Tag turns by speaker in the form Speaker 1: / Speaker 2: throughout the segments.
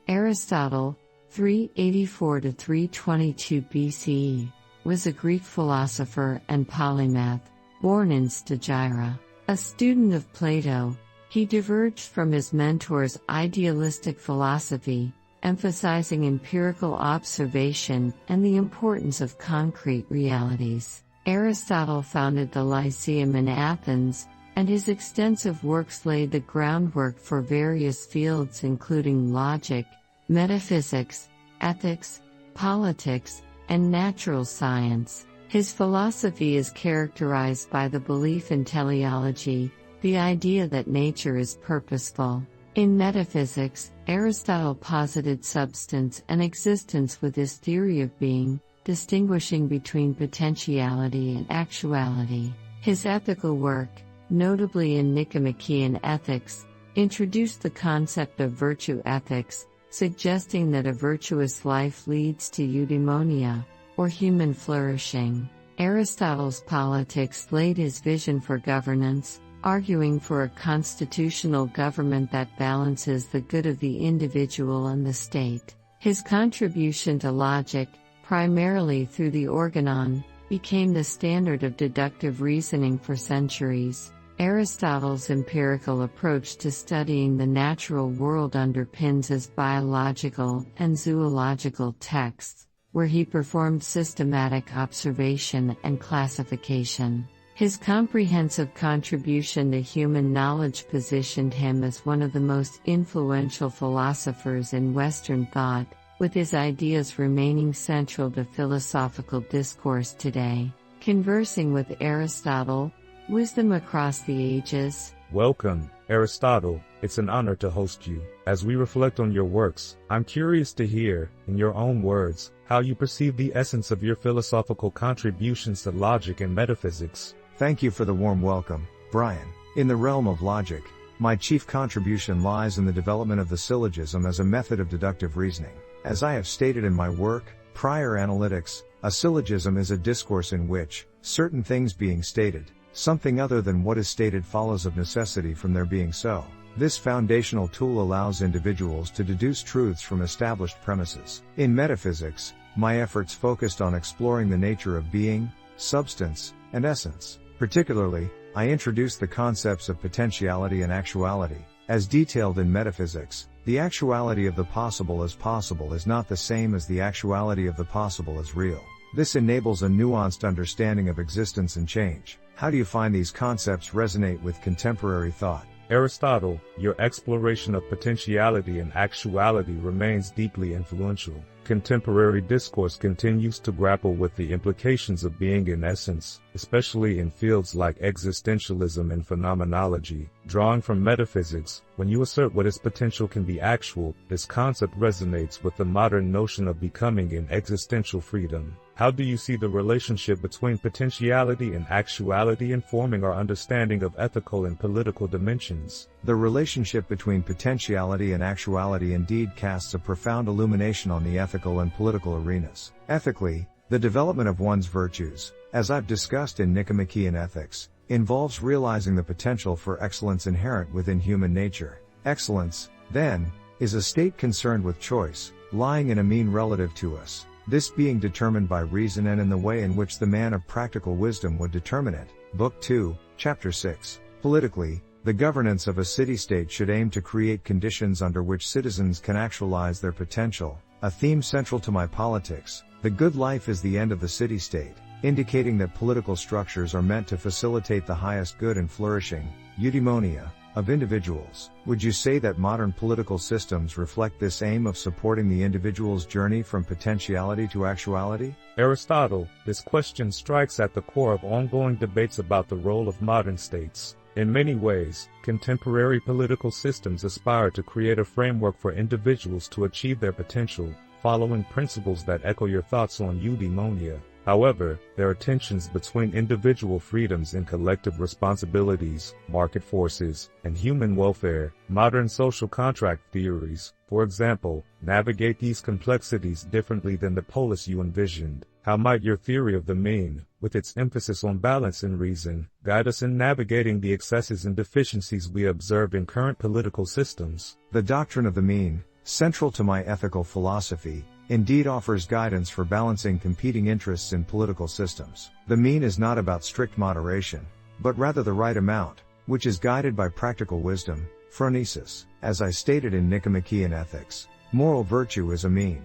Speaker 1: Aristotle, 384–322 BCE, was a Greek philosopher and polymath, born in Stagira. A student of Plato, he diverged from his mentor's idealistic philosophy, emphasizing empirical observation and the importance of concrete realities. Aristotle founded the Lyceum in Athens, and his extensive works laid the groundwork for various fields including logic, metaphysics, ethics, politics, and natural science. His philosophy is characterized by the belief in teleology, the idea that nature is purposeful. In metaphysics, Aristotle posited substance and existence with his theory of being, distinguishing between potentiality and actuality. His ethical work, notably in Nicomachean Ethics, introduced the concept of virtue ethics, suggesting that a virtuous life leads to eudaimonia, or human flourishing. Aristotle's Politics laid his vision for governance, arguing for a constitutional government that balances the good of the individual and the state. His contribution to logic, primarily through the organon, became the standard of deductive reasoning for centuries. Aristotle's empirical approach to studying the natural world underpins his biological and zoological texts, where he performed systematic observation and classification. His comprehensive contribution to human knowledge positioned him as one of the most influential philosophers in Western thought, with his ideas remaining central to philosophical discourse today. Conversing with Aristotle, Wisdom Across the Ages.
Speaker 2: Welcome, Aristotle. It's an honor to host you. As we reflect on your works, I'm curious to hear, in your own words, how you perceive the essence of your philosophical contributions to logic and metaphysics.
Speaker 3: Thank you for the warm welcome, Brian. In the realm of logic, my chief contribution lies in the development of the syllogism as a method of deductive reasoning. As I have stated in my work, Prior Analytics, a syllogism is a discourse in which, certain things being stated, something other than what is stated follows of necessity from their being so. This foundational tool allows individuals to deduce truths from established premises. In metaphysics, my efforts focused on exploring the nature of being, substance, and essence. Particularly, I introduced the concepts of potentiality and actuality. As detailed in metaphysics, the actuality of the possible is not the same as the actuality of the possible as real. This enables a nuanced understanding of existence and change. How do you find these concepts resonate with contemporary thought?
Speaker 2: Aristotle, your exploration of potentiality and actuality remains deeply influential. Contemporary discourse continues to grapple with the implications of being in essence, especially in fields like existentialism and phenomenology. Drawing from metaphysics, when you assert what is potential can be actual, this concept resonates with the modern notion of becoming in existential freedom. How do you see the relationship between potentiality and actuality informing our understanding of ethical and political dimensions?
Speaker 3: The relationship between potentiality and actuality indeed casts a profound illumination on the ethical and political arenas. Ethically, the development of one's virtues, as I've discussed in Nicomachean Ethics, involves realizing the potential for excellence inherent within human nature. Excellence, then, is a state concerned with choice, lying in a mean relative to us. This being determined by reason and in the way in which the man of practical wisdom would determine it. Book 2, Chapter 6. Politically, the governance of a city-state should aim to create conditions under which citizens can actualize their potential, a theme central to my politics. The good life is the end of the city-state, indicating that political structures are meant to facilitate the highest good and flourishing, eudaimonia, of individuals. Would you say that modern political systems reflect this aim of supporting the individual's journey from potentiality to actuality?
Speaker 2: Aristotle, this question strikes at the core of ongoing debates about the role of modern states. In many ways, contemporary political systems aspire to create a framework for individuals to achieve their potential, following principles that echo your thoughts on eudaimonia. However, there are tensions between individual freedoms and collective responsibilities, market forces, and human welfare. Modern social contract theories, for example, navigate these complexities differently than the polis you envisioned. How might your theory of the mean, with its emphasis on balance and reason, guide us in navigating the excesses and deficiencies we observe in current political systems?
Speaker 3: The doctrine of the mean, central to my ethical philosophy, indeed offers guidance for balancing competing interests in political systems. The mean is not about strict moderation, but rather the right amount, which is guided by practical wisdom, phronesis. As I stated in Nicomachean Ethics, moral virtue is a mean.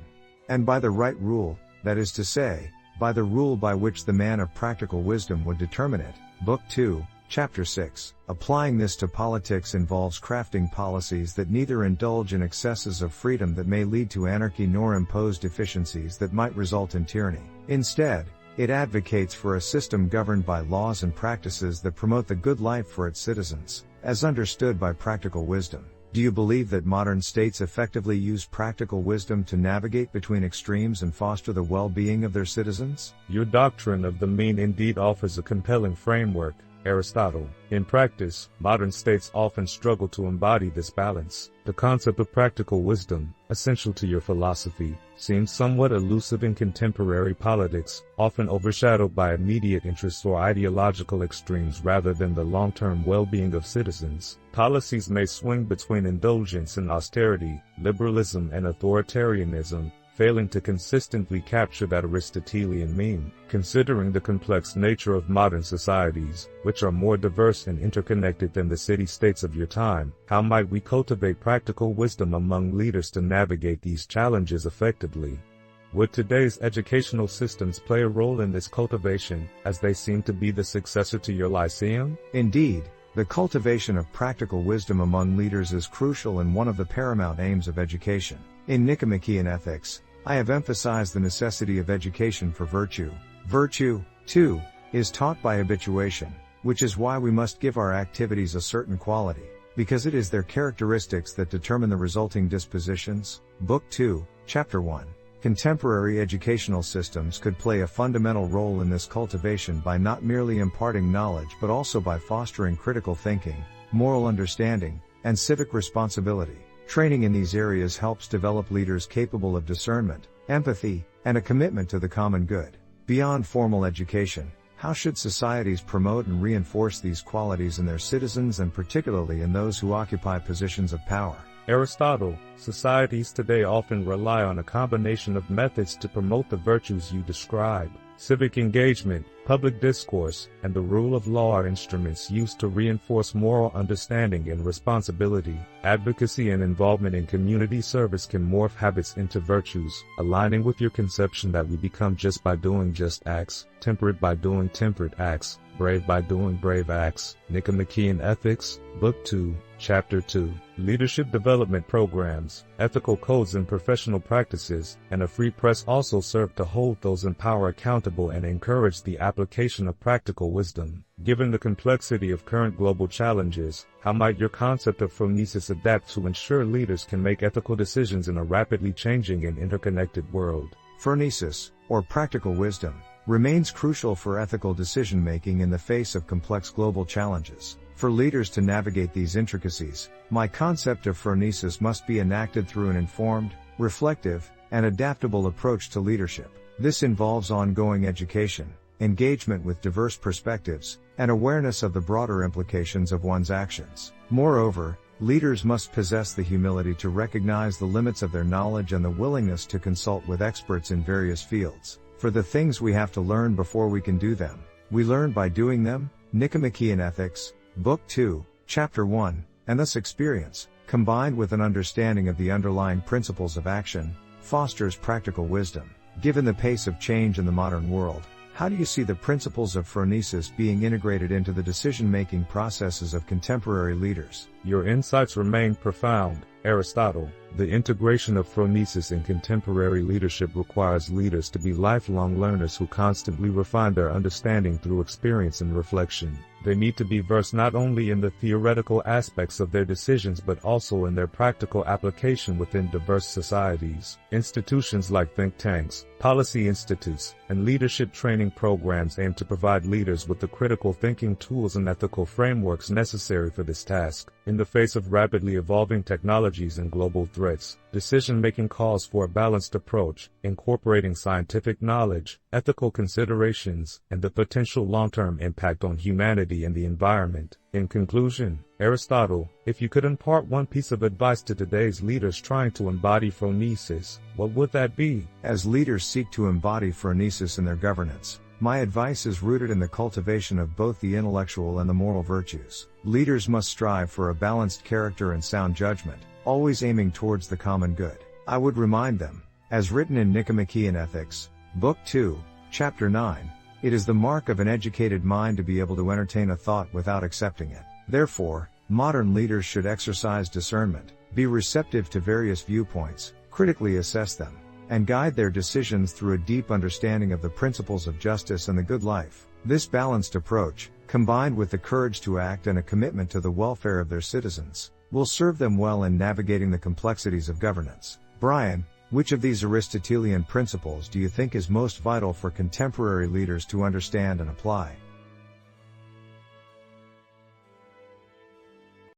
Speaker 3: And by the right rule, that is to say, by the rule by which the man of practical wisdom would determine it. Book 2, Chapter 6. Applying this to politics involves crafting policies that neither indulge in excesses of freedom that may lead to anarchy nor impose deficiencies that might result in tyranny. Instead, it advocates for a system governed by laws and practices that promote the good life for its citizens, as understood by practical wisdom. Do you believe that modern states effectively use practical wisdom to navigate between extremes and foster the well-being of their citizens?
Speaker 2: Your doctrine of the mean indeed offers a compelling framework, Aristotle. In practice, modern states often struggle to embody this balance. The concept of practical wisdom, essential to your philosophy, seems somewhat elusive in contemporary politics, often overshadowed by immediate interests or ideological extremes rather than the long-term well-being of citizens. Policies may swing between indulgence and austerity, liberalism and authoritarianism, failing to consistently capture that Aristotelian mean. Considering the complex nature of modern societies, which are more diverse and interconnected than the city-states of your time, how might we cultivate practical wisdom among leaders to navigate these challenges effectively? Would today's educational systems play a role in this cultivation, as they seem to be the successor to your Lyceum?
Speaker 3: Indeed, the cultivation of practical wisdom among leaders is crucial and one of the paramount aims of education. In Nicomachean Ethics, I have emphasized the necessity of education for virtue. Virtue, too, is taught by habituation, which is why we must give our activities a certain quality, because it is their characteristics that determine the resulting dispositions. Book 2, Chapter 1. Contemporary educational systems could play a fundamental role in this cultivation by not merely imparting knowledge but also by fostering critical thinking, moral understanding, and civic responsibility. Training in these areas helps develop leaders capable of discernment, empathy, and a commitment to the common good. Beyond formal education, how should societies promote and reinforce these qualities in their citizens and particularly in those who occupy positions of power?
Speaker 2: Aristotle, societies today often rely on a combination of methods to promote the virtues you describe. Civic engagement, public discourse, and the rule of law are instruments used to reinforce moral understanding and responsibility. Advocacy and involvement in community service can morph habits into virtues, aligning with your conception that we become just by doing just acts, temperate by doing temperate acts, brave by doing brave acts. Nicomachean Ethics, Book 2, Chapter 2. Leadership development programs, ethical codes and professional practices, and a free press also serve to hold those in power accountable and encourage the application of practical wisdom. Given the complexity of current global challenges, how might your concept of phronesis adapt to ensure leaders can make ethical decisions in a rapidly changing and interconnected world?
Speaker 3: Phronesis, or practical wisdom, remains crucial for ethical decision-making in the face of complex global challenges. For leaders to navigate these intricacies, my concept of phronesis must be enacted through an informed, reflective, and adaptable approach to leadership. This involves ongoing education, engagement with diverse perspectives, and awareness of the broader implications of one's actions. Moreover, leaders must possess the humility to recognize the limits of their knowledge and the willingness to consult with experts in various fields. For the things we have to learn before we can do them, we learn by doing them. Nicomachean Ethics, Book 2, Chapter 1, and thus experience, combined with an understanding of the underlying principles of action, fosters practical wisdom. Given the pace of change in the modern world, how do you see the principles of phronesis being integrated into the decision-making processes of contemporary leaders?
Speaker 2: Your insights remain profound, Aristotle. The integration of phronesis in contemporary leadership requires leaders to be lifelong learners who constantly refine their understanding through experience and reflection. They need to be versed not only in the theoretical aspects of their decisions but also in their practical application within diverse societies. Institutions like think tanks, policy institutes, and leadership training programs aim to provide leaders with the critical thinking tools and ethical frameworks necessary for this task. In the face of rapidly evolving technologies and global threats, decision-making calls for a balanced approach, incorporating scientific knowledge, ethical considerations, and the potential long-term impact on humanity society and the environment. In conclusion, Aristotle, if you could impart one piece of advice to today's leaders trying to embody phronesis, what would that be?
Speaker 3: As leaders seek to embody phronesis in their governance, my advice is rooted in the cultivation of both the intellectual and the moral virtues. Leaders must strive for a balanced character and sound judgment, always aiming towards the common good. I would remind them, as written in Nicomachean Ethics, Book 2, Chapter 9, it is the mark of an educated mind to be able to entertain a thought without accepting it. Therefore, modern leaders should exercise discernment, be receptive to various viewpoints, critically assess them, and guide their decisions through a deep understanding of the principles of justice and the good life. This balanced approach, combined with the courage to act and a commitment to the welfare of their citizens, will serve them well in navigating the complexities of governance. Brian, which of these Aristotelian principles do you think is most vital for contemporary leaders to understand and apply?